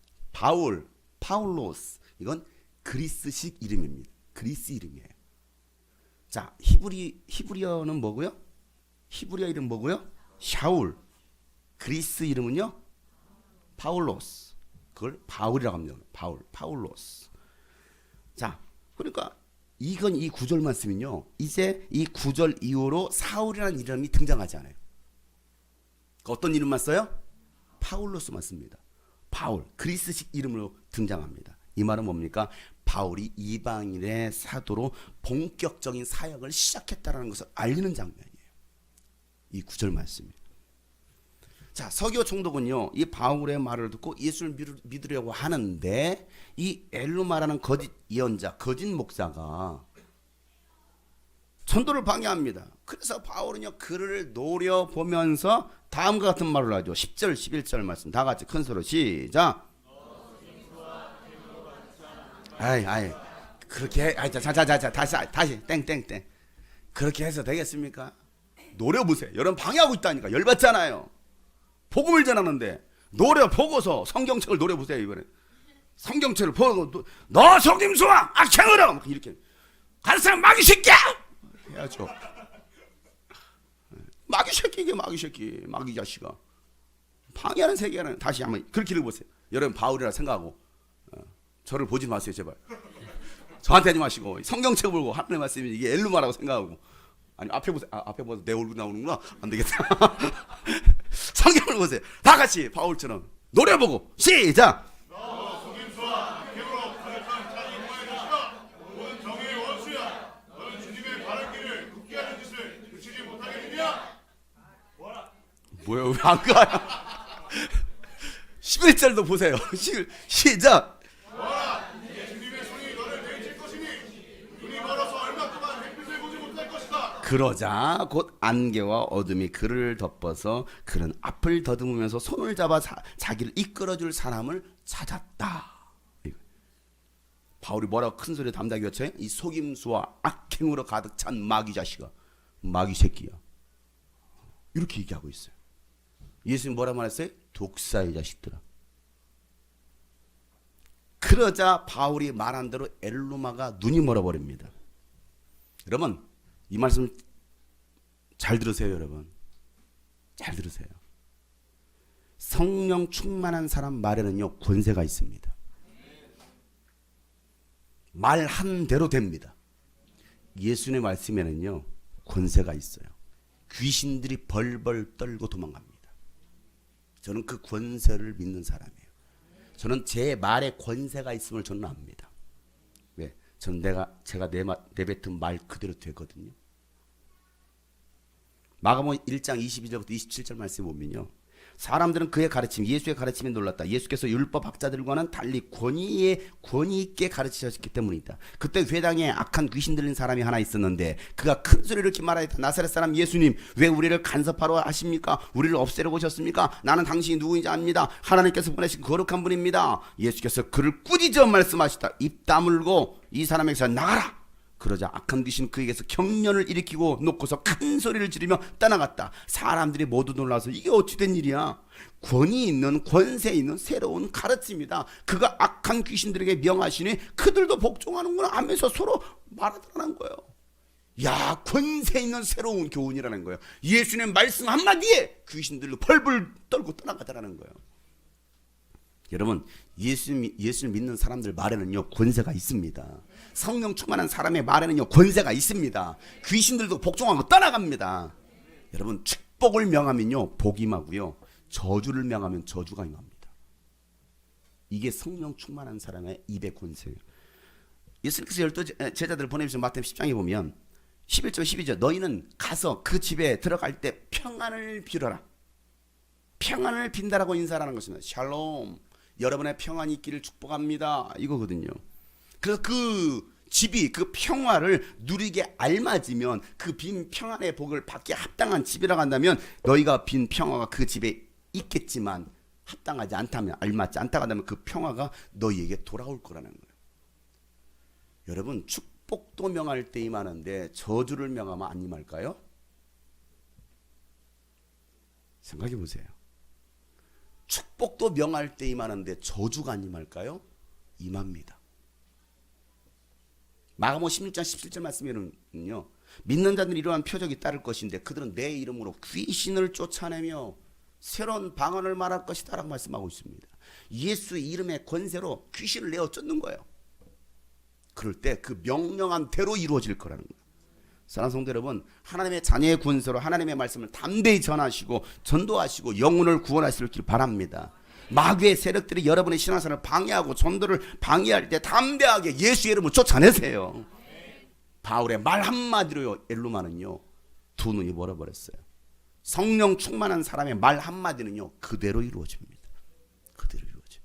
파울로스, 이건 그리스식 이름입니다. 그리스 이름이에요. 자, 히브리어는 뭐고요? 히브리어 이름 뭐고요? 샤울. 그리스 이름은요 파울로스. 그걸 바울이라고 합니다. 파울로스. 자, 그러니까 이건 이 9절 말씀은요, 이제 이 9절 이후로 사울이라는 이름이 등장하지 않아요. 어떤 이름만 써요? 파울로스만 씁니다. 바울, 그리스식 이름으로 등장합니다. 이 말은 뭡니까? 바울이 이방인의 사도로 본격적인 사역을 시작했다는 것을 알리는 장면이에요. 이 9절 말씀이. 자, 서기오 총독은요 이 바울의 말을 듣고 예수를 믿으려고 하는데, 이 엘루마라는 거짓 예언자, 거짓 목사가 전도를 방해합니다. 그래서 바울은요 그를 노려보면서 다음과 같은 말을 하죠. 10절 11절 말씀 다 같이 큰 소리로 시작. 아이 그렇게 자자자자 다시 땡땡땡 그렇게 해서 되겠습니까? 노려보세요. 여러분 방해하고 있다니까. 열받잖아요. 복음을 전하는데 노려보고서 성경책을 노려보세요. 이번에 성경책을 보고 너 속임수와 악행으로 이렇게 가는 사람 마귀 새끼야 해야죠. 마귀 새끼 이게 마귀 새끼 마귀 자식아 방해하는 세계는 다시 한번 그렇게 읽어보세요. 여러분 바울이라 생각하고 저를 보지 마세요 제발. 저한테 하지 마시고 성경책 보고 하나님의 말씀이 이게 엘루마라고 생각하고 아니 앞에 보세요. 앞에 보세요. 내 얼굴 나오는구나. 안 되겠다. 성경을 보세요. 다 같이 바울처럼 노래보고 시작. 너 속임수와 악행으로 가득한 자기 모의 것이다. 너는 정의의 원수야. 너는 주님의 바른 길을 굳게 하는 짓을 그치지 못하겠느냐? 뭐야 왜 안 가요? 11절도 보세요. 시작. 그러자 곧 안개와 어둠이 그를 덮어서 그는 앞을 더듬으면서 손을 잡아 자기를 이끌어줄 사람을 찾았다. 바울이 뭐라고 큰 소리에 담다기 외쳐요? 이 속임수와 악행으로 가득 찬 마귀 자식아, 마귀 새끼야. 이렇게 얘기하고 있어요. 예수님 뭐라 말했어요? 독사의 자식들아. 그러자 바울이 말한 대로 엘루마가 눈이 멀어버립니다. 여러분 이 말씀 잘 들으세요. 여러분 잘 들으세요. 성령 충만한 사람 말에는요 권세가 있습니다. 말한 대로 됩니다. 예수님의 말씀에는요 권세가 있어요. 귀신들이 벌벌 떨고 도망갑니다. 저는 그 권세를 믿는 사람이에요. 저는 제 말에 권세가 있음을 저는 압니다. 왜? 저는 제가 내뱉은 말 그대로 되거든요. 마가복음 1장 22절부터 27절 말씀에 보면요. 사람들은 그의 가르침, 예수의 가르침에 놀랐다. 예수께서 율법 학자들과는 달리 권위 있게 가르치셨기 때문이다. 그때 회당에 악한 귀신 들린 사람이 하나 있었는데 그가 큰 소리를 이렇게 말하였다. 나사렛 사람 예수님, 왜 우리를 간섭하러 하십니까? 우리를 없애려고 오셨습니까? 나는 당신이 누구인지 압니다. 하나님께서 보내신 거룩한 분입니다. 예수께서 그를 꾸짖어 말씀하시다. 입 다물고 이 사람에게서 나가라. 그러자 악한 귀신 그에게서 경련을 일으키고 놓고서 큰 소리를 지르며 떠나갔다. 사람들이 모두 놀라서 이게 어찌 된 일이야? 권위 있는 권세 있는 새로운 가르침이다. 그가 악한 귀신들에게 명하시니 그들도 복종하는구나 하면서 서로 말하더라는 거예요. 야, 권세 있는 새로운 교훈이라는 거예요. 예수님의 말씀 한마디에 귀신들로 벌벌 떨고 떠나가더라는 거예요. 여러분 예수를 믿는 사람들 말에는요 권세가 있습니다. 성령 충만한 사람의 말에는요 권세가 있습니다. 귀신들도 복종하고 떠나갑니다. 여러분 축복을 명하면요 복이 임하고요 저주를 명하면 저주가 임합니다. 이게 성령 충만한 사람의 입의 권세예요. 예수님께서 12 제자들을 보내주신 마태복음 10장에 보면 11절 12절 너희는 가서 그 집에 들어갈 때 평안을 빌어라. 평안을 빈다라고 인사하는 것입니다. 샬롬, 여러분의 평안이 있기를 축복합니다 이거거든요. 그래서 그 집이 그 평화를 누리게 알맞으면 그 빈 평안의 복을 받기에 합당한 집이라고 한다면 너희가 빈 평화가 그 집에 있겠지만 합당하지 않다면 알맞지 않다고 한다면 그 평화가 너희에게 돌아올 거라는 거예요. 여러분 축복도 명할 때 임하는데 저주를 명하면 안 임할까요? 생각해 보세요. 축복도 명할 때 임하는데 저주가 안 임할까요? 임합니다. 마가복음 16장 17절 말씀에는요. 믿는 자들이 이러한 표적이 따를 것인데 그들은 내 이름으로 귀신을 쫓아내며 새로운 방언을 말할 것이다 라고 말씀하고 있습니다. 예수 이름의 권세로 귀신을 내어 쫓는 거예요. 그럴 때 그 명령한 대로 이루어질 거라는 거예요. 사랑하는 성도 여러분, 하나님의 자녀의 군서로 하나님의 말씀을 담대히 전하시고 전도하시고 영혼을 구원하시길 바랍니다. 마귀의 세력들이 여러분의 신앙생활을 방해하고 전도를 방해할 때 담대하게 예수의 이름을 쫓아내세요. 바울의 말 한마디로요 엘루마는요 두 눈이 멀어버렸어요. 성령 충만한 사람의 말 한마디는요 그대로 이루어집니다. 그대로 이루어져요.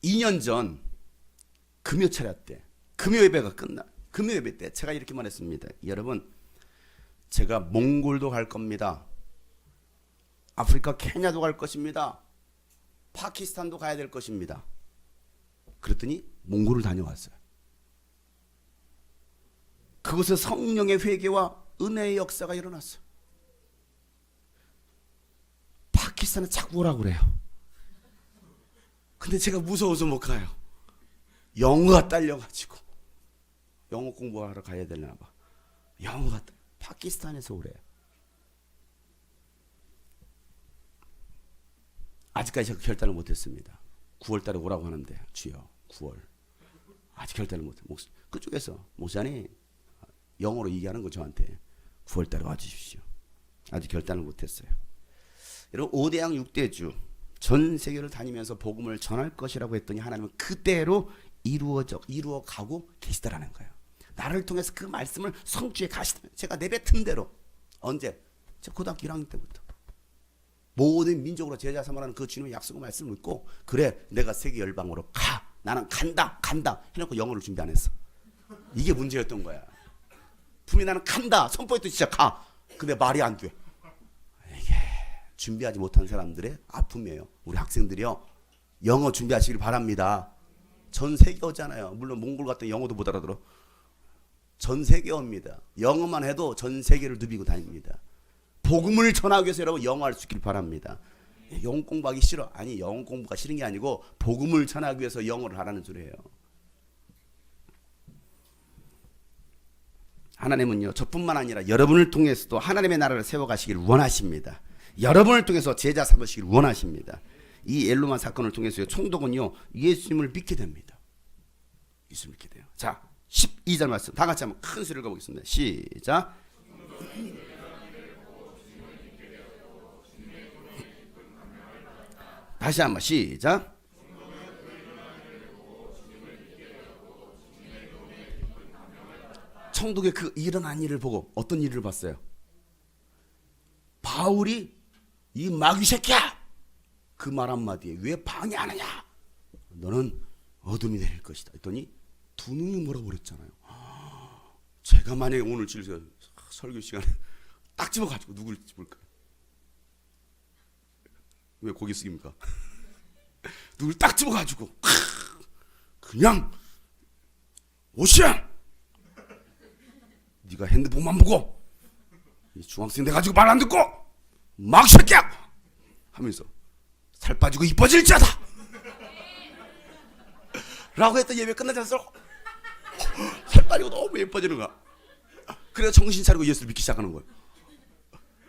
2년 전 금요 철야 때 금요 예배가 끝나 금요 예배 때 제가 이렇게 말했습니다. 여러분 제가 몽골도 갈 겁니다. 아프리카 케냐도 갈 것입니다. 파키스탄도 가야 될 것입니다. 그랬더니 몽골을 다녀왔어요. 그곳에 성령의 회개와 은혜의 역사가 일어났어요. 파키스탄에 자꾸 오라고 그래요. 근데 제가 무서워서 못 가요. 영어가 딸려가지고. 영어 공부하러 가야 되나 봐. 영어가 파키스탄에서 오래요. 아직까지 제가 결단을 못했습니다. 9월 달에 오라고 하는데 주여 9월 아직 결단을 못해. 그쪽에서 목사님 영어로 얘기하는 거 저한테 9월 달에 와주십시오. 아직 결단을 못했어요. 여러분 5대양 6대주 전 세계를 다니면서 복음을 전할 것이라고 했더니 하나님은 그대로 이루어 가고 계시다라는 거예요. 나를 통해서 그 말씀을 성취해 가시다면 제가 내뱉은 대로 언제? 제가 고등학교 1학년 때부터 모든 민족으로 제자 삼으라는 그 주님의 약속의 말씀을 믿고 그래 내가 세계 열방으로 가 나는 간다 해놓고 영어를 준비 안 했어. 이게 문제였던 거야. 분명히 나는 간다 선포했더니 진짜 가. 근데 말이 안 돼. 이게 준비하지 못한 사람들의 아픔이에요. 우리 학생들이요 영어 준비하시길 바랍니다. 전 세계 오잖아요. 물론 몽골 같은 영어도 못 알아들어. 전 세계 옵니다. 영어만 해도 전 세계를 누비고 다닙니다. 복음을 전하기 위해서 여러분 영어할 수 있길 바랍니다. 영어 공부하기 싫어. 아니 영어 공부가 싫은 게 아니고 복음을 전하기 위해서 영어를 하라는 소리예요. 하나님은요 저뿐만 아니라 여러분을 통해서도 하나님의 나라를 세워가시길 원하십니다. 여러분을 통해서 제자 삼으시길 원하십니다. 이 엘루마 사건을 통해서 총독은요 예수님을 믿게 됩니다. 예수님을 믿게 돼요. 자 12절 말씀 다 같이 한번 큰 소리를 가보겠습니다. 시작. 다시 한번 시작. 총독의 그 일어난 일을 보고 어떤 일을 봤어요? 바울이 이 마귀 새끼야 그 말 한마디에 왜 방해하느냐 너는 어둠이 내릴 것이다 했더니 두 눈이 몰아버렸잖아요. 제가 만약에 오늘 설교 시간에 딱 집어가지고 누굴 집을까요? 왜 고개 숙입니까? 누굴 딱 집어가지고 그냥 오시야 네가 핸드폰만 보고 중학생 돼가지고 말 안 듣고 막 새끼야 하면서 살 빠지고 이뻐질 자다 라고 했던 예배 끝나지 않았어? 살 빠지고 너무 예뻐지는 거야. 그래서 정신 차리고 예수를 믿기 시작하는 거예요.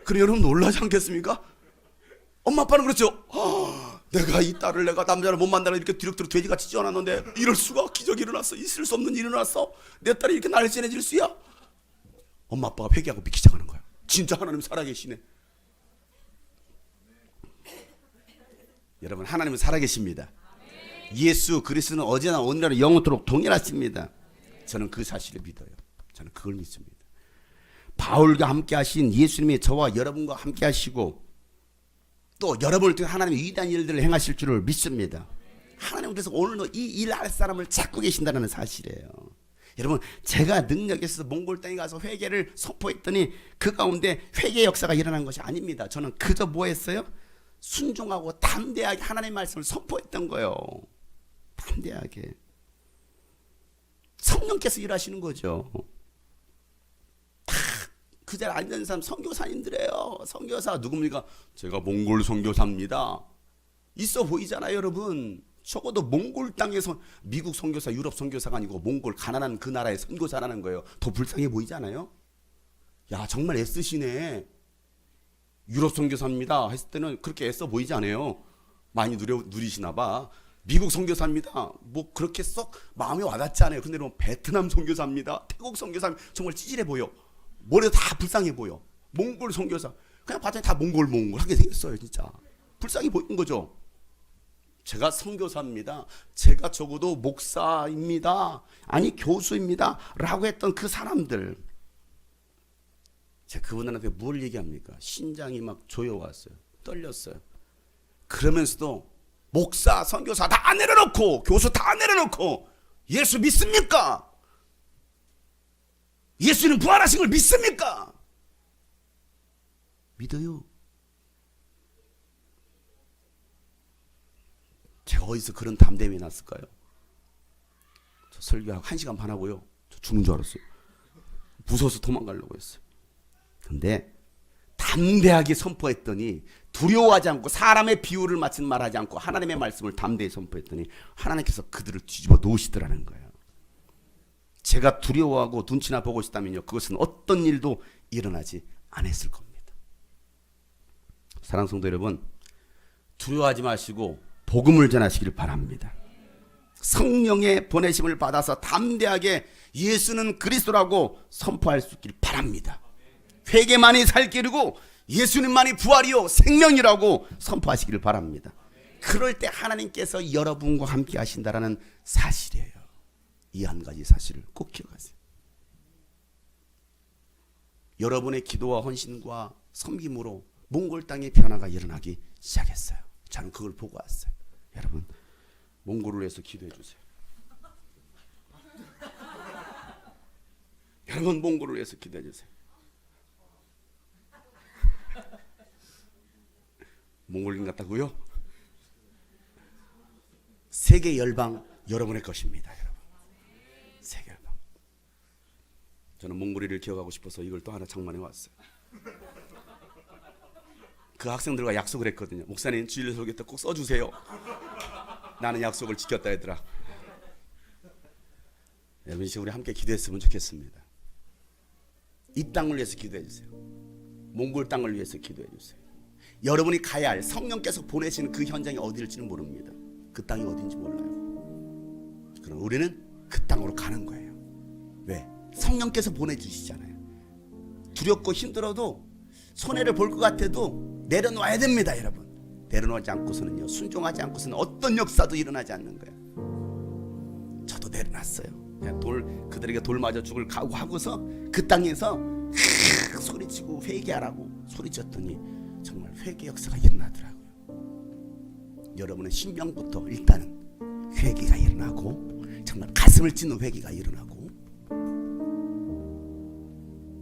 그래 여러분 놀라지 않겠습니까? 엄마 아빠는 그렇죠. 내가 이 딸을 내가 남자를 못 만나는 이렇게 뒤룩뒤룩 돼지같이 찌어놨는데 이럴 수가 기적이 일어났어. 있을 수 없는 일이 일어났어. 내 딸이 이렇게 날씬해질 수야. 엄마 아빠가 회개하고 믿기 시작하는 거야. 진짜 하나님 살아계시네. 여러분 하나님은 살아계십니다. 예수 그리스도는 어제나 오늘날 영원토록 동일하십니다. 저는 그 사실을 믿어요. 저는 그걸 믿습니다. 바울과 함께 하신 예수님이 저와 여러분과 함께 하시고 또 여러분을 통해 하나님의 위대한 일들을 행하실 줄을 믿습니다. 하나님은 그래서 오늘도 이 일 할 사람을 찾고 계신다는 사실이에요. 여러분 제가 능력이 있어서 몽골 땅에 가서 회개를 선포했더니 그 가운데 회개의 역사가 일어난 것이 아닙니다. 저는 그저 뭐 했어요? 순종하고 담대하게 하나님의 말씀을 선포했던 거예요. 담대하게 성령께서 일하시는 거죠. 그 자리에 앉은 사람 선교사님들이에요. 선교사 누굽니까? 제가 몽골 선교사입니다. 있어 보이잖아요 여러분. 적어도 몽골 땅에서 미국 선교사 유럽 선교사가 아니고 몽골 가난한 그 나라의 선교사라는 거예요. 더 불쌍해 보이지 않아요? 야 정말 애쓰시네. 유럽 선교사입니다 했을 때는 그렇게 애써 보이지 않아요. 많이 누리시나 봐. 미국 선교사입니다. 뭐 그렇게 썩 마음에 와닿지 않아요. 근데 뭐 베트남 선교사입니다. 태국 선교사 정말 찌질해 보여. 머리도 다 불쌍해 보여. 몽골 선교사 그냥 봤더니 다 몽골 하게 생겼어요. 진짜 불쌍해 보이는 거죠. 제가 선교사입니다. 제가 적어도 목사입니다. 아니 교수입니다 라고 했던 그 사람들 제가 그분들한테 뭘 얘기합니까? 심장이 막 조여왔어요. 떨렸어요. 그러면서도 목사, 선교사 다 내려놓고 교수 다 내려놓고 예수 믿습니까? 예수는 부활하신 걸 믿습니까? 믿어요. 제가 어디서 그런 담대함이 났을까요? 설교하고 1시간 반 하고요. 저 죽는 줄 알았어요. 무서워서 도망가려고 했어요. 근데 담대하게 선포했더니 두려워하지 않고 사람의 비유를 맞춘 말하지 않고 하나님의 말씀을 담대히 선포했더니 하나님께서 그들을 뒤집어 놓으시더라는 거예요. 제가 두려워하고 눈치나 보고 있다면요, 그것은 어떤 일도 일어나지 않았을 겁니다. 사랑하는 성도 여러분, 두려워하지 마시고 복음을 전하시길 바랍니다. 성령의 보내심을 받아서 담대하게 예수는 그리스도라고 선포할 수 있길 바랍니다. 회개만이 살 길이고 예수님만이 부활이요 생명이라고 선포하시길 바랍니다. 그럴 때 하나님께서 여러분과 함께 하신다라는 사실이에요. 이 한 가지 사실을 꼭 기억하세요. 여러분의 기도와 헌신과 섬김으로 몽골 땅의 변화가 일어나기 시작했어요. 저는 그걸 보고 왔어요. 여러분, 몽골을 위해서 기도해 주세요. 여러분, 몽골을 위해서 기도해 주세요. 몽골인 같다고요? 세계 열방 여러분의 것입니다. 여러분, 세계 열방. 저는 몽골이를 기억하고 싶어서 이걸 또 하나 장만해 왔어요. 그 학생들과 약속을 했거든요. 목사님, 주일 설교 때 꼭 써주세요. 나는 약속을 지켰다 얘들아. 여러분, 이제 우리 함께 기도했으면 좋겠습니다. 이 땅을 위해서 기도해 주세요. 몽골 땅을 위해서 기도해 주세요. 여러분이 가야 할 성령께서 보내신 그 현장이 어디일지는 모릅니다. 그 땅이 어딘지 몰라요. 그럼 우리는 그 땅으로 가는 거예요. 왜? 성령께서 보내주시잖아요. 두렵고 힘들어도 손해를 볼 것 같아도 내려놓아야 됩니다. 여러분, 내려놓지 않고서는요, 순종하지 않고서는 어떤 역사도 일어나지 않는 거예요. 저도 내려놨어요. 그냥 그들에게 돌 맞아 죽을 각오하고서 그 땅에서 소리치고 회개하라고 소리쳤더니 정말 회개 역사가 일어나더라고요. 여러분의 심령부터 일단은 회개가 일어나고 정말 가슴을 찢는 회개가 일어나고,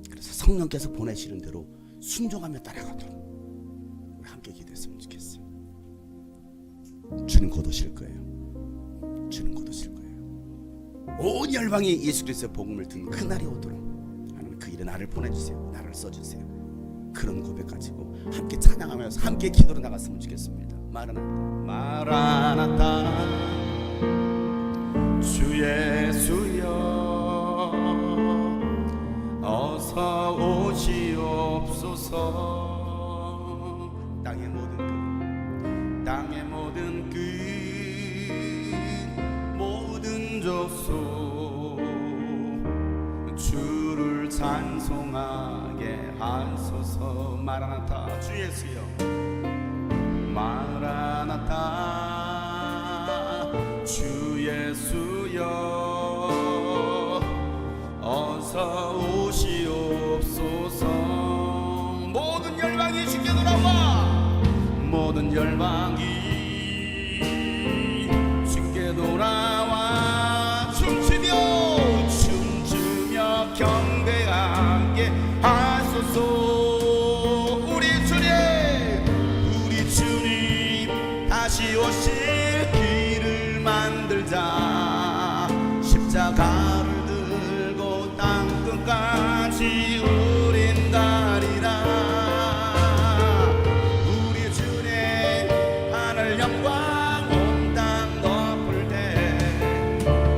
그래서 성령께서 보내시는 대로 순종하며 따라가도록 우리 함께 기도했으면 좋겠어요. 주님 곧 오실 거예요. 주님 곧 오실 거예요. 온 열방이 예수 그리스도의 복음을 듣는 그날이 오도록 하나님 그 일에 나를 보내주세요. 나를 써주세요. 그런 고백 가지고 함께 찬양하면서 함께 기도로 나갔으면 좋겠습니다. 마라나타, 마라나타, 주 예수여 어서 오시옵소서. 땅의 모든 끝 모든 족속 주를 찬송하게 하소서. 마라나타, 주 예수여 마라나타, 주 예수여 어서 오시옵소서. 모든 열방이 주께 돌아와, 모든 열방이 주께 돌아와 춤추며 경배하게 하소서. 우리 주님 다시 오실 길을 만들자. 십자가를 들고 땅끝까지 우린 가리라. 우리 주님 하늘 영광 온 땅 덮을 때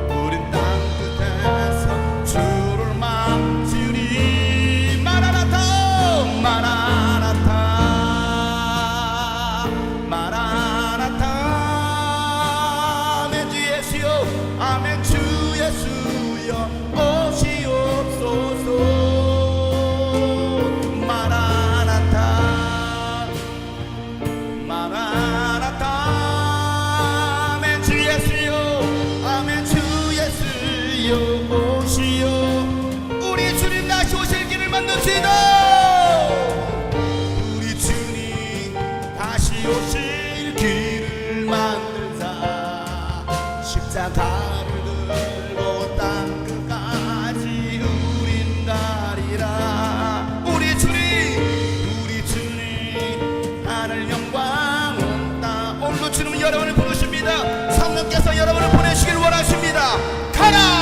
우린 땅끝에서 주를 맞으리. 마라나타, 마라나타, 마라나타. 아멘. 주 예수여, 아멘. 주 예수여 오시옵소서. 마라나타, 마라나타. 아멘. 주 예수여, 아멘. 주 예수여 오시오. 우리 주님 다시 오실 길을 만듭시다. 우리 주님 다시 오실 길을 만들자. 십자가를 들고 땅끝까지 우린 가리라. 우리 주님 하늘 영광 온다. 오늘도 주님은 여러분을 부르십니다. 성령께서 여러분을 보내시길 원하십니다. 가라.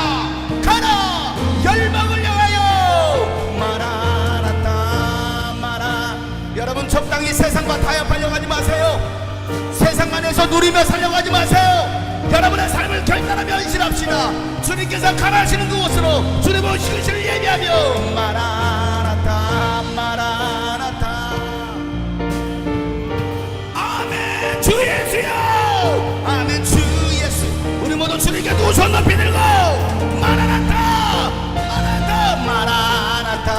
안에서 누리며 살려가지 마세요. 여러분의 삶을 결단하며 헌신합시다. 주님께서 가라하시는 그곳으로 주님 오시기를 예비하며 마라나타 마라나타. 아멘. 주 예수여. 아멘. 주 예수. 우리 모두 주님께 두 손 높이 들고 마라나타 마라나타 마라나타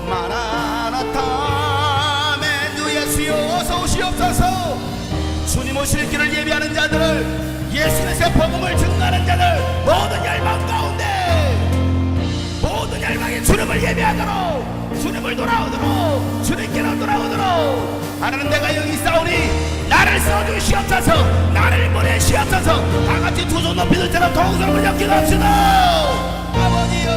마라나타. 아멘. 주 예수여 어서 오시옵소서. 주님 오실 길을 예비하는 자들을, 예수님의 복음을 증거하는 자들, 모든 열방 가운데 모든 열방이 주님을 예비하도록, 주님을 돌아오도록, 주님께로 돌아오도록. 하나님 내가 여기 있사오니 나를 써주시옵소서. 나를 보내시옵소서. 다같이 두 손 높이 들 때로 동성을 엮기합시다. 아버지여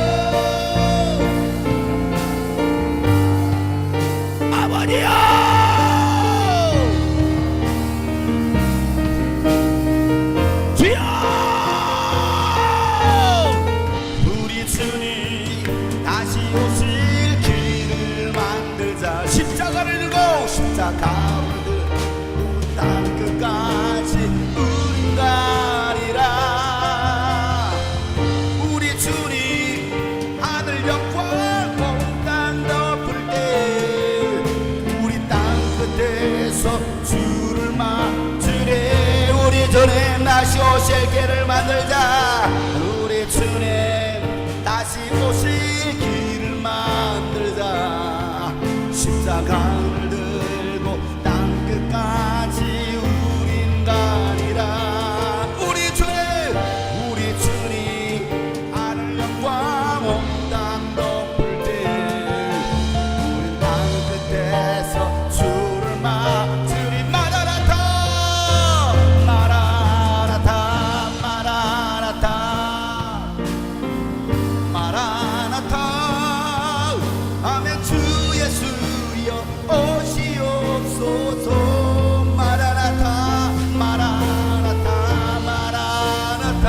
아버지여. 우리 주님 다시 오실 길을 만들자. 십자가를 들고 십자가를 들고 땅 끝까지 우린 가리라. 우리 주님 하늘 영광 온 땅 덮을 때 우리 땅 끝에서 주를 맞으래. 우리 주님 다시 오실 길을 만들자. 우리 주님 다시 오실 길을 만들자. 십자가를 들고 땅 끝까지 우린 가리라. 우리 주님 하늘 영광 온 땅 덮을 때 우린 땅 끝에서 주를 맞으리. 마라나타 마라나타 마라나타 마라나타. 아멘. 주 예수여 오시옵소서. 마라나타 마라나타 마라나타.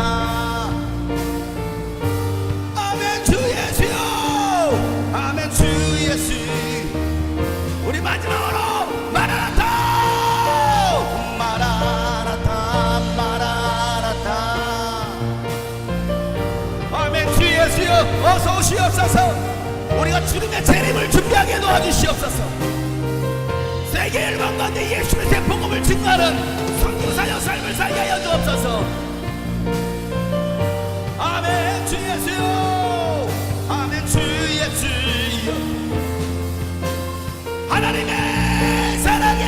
아멘. 주 예수여. 아멘. 주 예수. 우리 마지막으로 마라나타 마라나타 마라나타. 아멘. 주 예수여 어서 오시옵소서. 우리가 주님의 재림을 준비하게 도와주시옵소서. 세계 열방 가운데 예수의 복음을 증거하는 선교사역 삶을 살게 하여 주옵소서. 아멘. 주 예수여. 아멘. 주 예수여. 하나님의 사랑이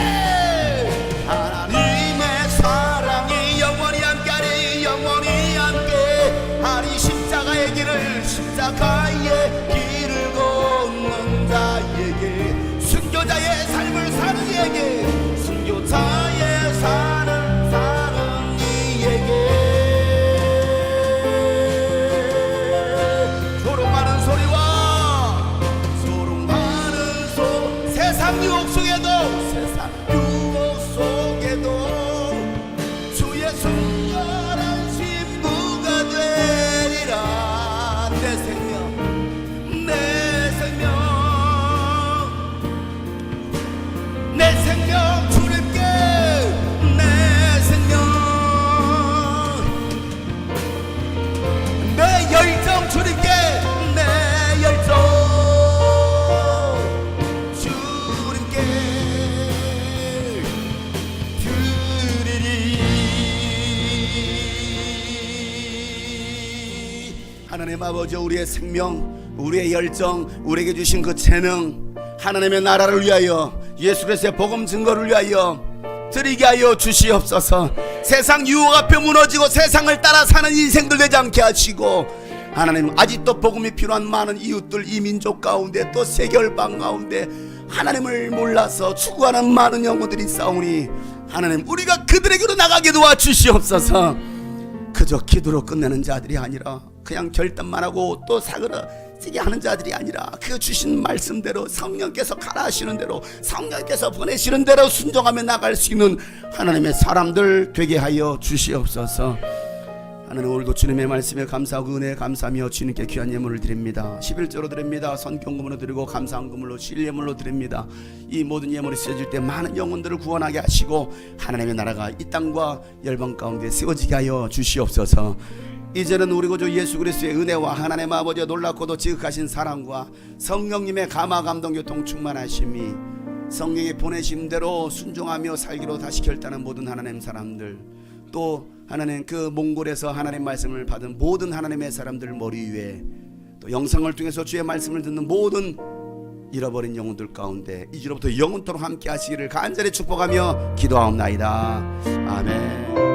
하나님의 사랑이 영원히 함께하리. 영원히 함께하리. 십자가의 길을 십자가의 길을 걷는 자에게, 순교자의 삶을 사는 이에게, 순교자의 사는 이에게 조롱하는 소리와 조롱하는 세상 유혹 속에도, 세상 유혹 속에도 주의 순결한 신부가 되리라. 내 생명 내 생명 내 생명 주님께 내 생명 내 열정 주님께 내 열정 주님께 드리리. 하나님 아버지 우리의 생명 우리의 열정 우리에게 주신 그 재능 하나님의 나라를 위하여 예수 그리스도의 복음 증거를 위하여 드리게 하여 주시옵소서. 세상 유혹 앞에 무너지고 세상을 따라 사는 인생들 되지 않게 하시고, 하나님 아직도 복음이 필요한 많은 이웃들 이 민족 가운데 또 세계 열방 가운데 하나님을 몰라서 추구하는 많은 영혼들이 있사오니 하나님 우리가 그들에게로 나가게 도와주시옵소서. 그저 기도로 끝내는 자들이 아니라 그냥 결단만 하고 또 사그라지게 하는 자들이 아니라 그 주신 말씀대로 성령께서 가라 하시는 대로 성령께서 보내시는 대로 순종하며 나갈 수 있는 하나님의 사람들 되게 하여 주시옵소서. 하나님 오늘도 주님의 말씀에 감사하고 은혜에 감사하며 주님께 귀한 예물을 드립니다. 11조로 드립니다. 선경금으로 드리고 감사한 금으로 실예물로 드립니다. 이 모든 예물이 쓰여질 때 많은 영혼들을 구원하게 하시고 하나님의 나라가 이 땅과 열방 가운데 세워지게 하여 주시옵소서. 이제는 우리 구주 예수 그리스도의 은혜와 하나님 아버지의 놀랍고도 지극하신 사랑과 성령님의 감화 감동 교통 충만하심이 성령의 보내심대로 순종하며 살기로 다시 결단한 모든 하나님 사람들, 또 하나님 그 몽골에서 하나님 말씀을 받은 모든 하나님의 사람들 머리 위에, 또 영상을 통해서 주의 말씀을 듣는 모든 잃어버린 영혼들 가운데 이제로부터 영원토록 함께 하시기를 간절히 축복하며 기도하옵나이다. 아멘.